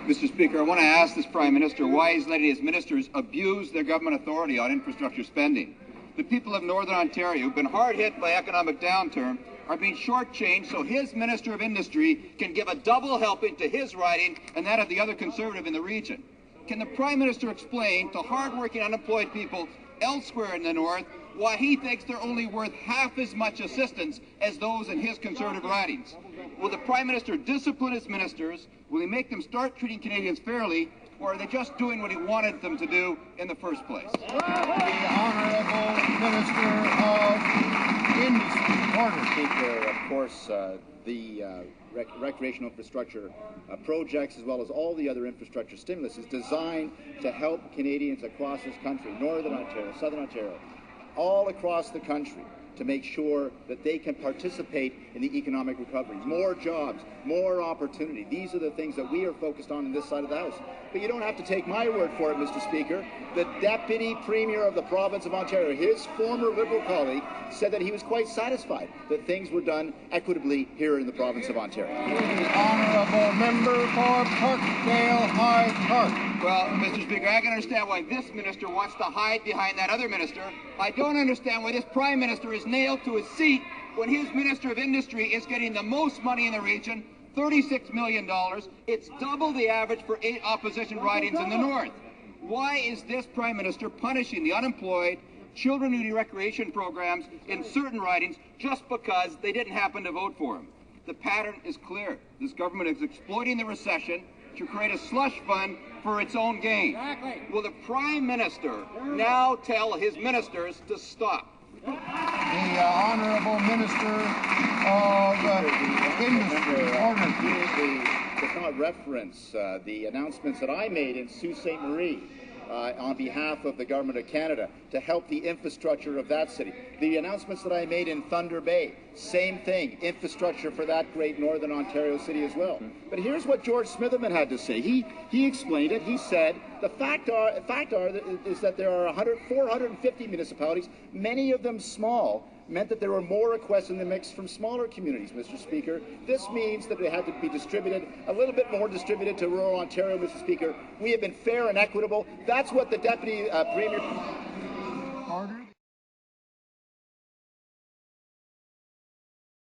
Mr. Speaker, I want to ask this Prime Minister why he's letting his ministers abuse their government authority on infrastructure spending. The people of Northern Ontario, who've been hard hit by economic downturn, are being shortchanged so his Minister of Industry can give a double helping to his riding and that of the other Conservative in the region. Can the Prime Minister explain to hard-working unemployed people elsewhere in the North why he thinks they're only worth half as much assistance as those in his Conservative ridings? Will the Prime Minister discipline his ministers? Will he make them start treating Canadians fairly? Or are they just doing what he wanted them to do in the first place? The Honourable Minister of Industry. Order. Speaker, of course, the recreational infrastructure projects, as well as all the other infrastructure stimulus, is designed to help Canadians across this country, Northern Ontario, Southern Ontario, all across the country, to make sure that they can participate in the economic recovery. More jobs, more opportunity. These are the things that we are focused on this side of the House. But you don't have to take my word for it, Mr. Speaker. The Deputy Premier of the province of Ontario, his former Liberal colleague, said that he was quite satisfied that things were done equitably here in the province of Ontario. The Honourable Member for Parkdale High Park. Well, Mr. Speaker, I can understand why this minister wants to hide behind that other minister. I don't understand why this Prime Minister is nailed to his seat when his Minister of Industry is getting the most money in the region, $36 million. It's double the average for 8 opposition ridings in the North. Why is this Prime Minister punishing the unemployed, children who need recreation programs in certain ridings just because they didn't happen to vote for him? The pattern is clear. This government is exploiting the recession to create a slush fund for its own gain. Exactly. Will the Prime Minister now tell his ministers to stop? The Honourable Minister of Industry. Order. Does not reference the announcements that I made in Sault Ste. Marie on behalf of the Government of Canada to help the infrastructure of that city. The announcements that I made in Thunder Bay, same thing, infrastructure for that great Northern Ontario city as well. But here's what George Smitherman had to say. He explained it. He said, the fact is that there are 450 municipalities, many of them small, meant that there were more requests in the mix from smaller communities, Mr. Speaker. This means that they had to be distributed, a little bit more distributed to rural Ontario, Mr. Speaker. We have been fair and equitable. That's what the Deputy Premier...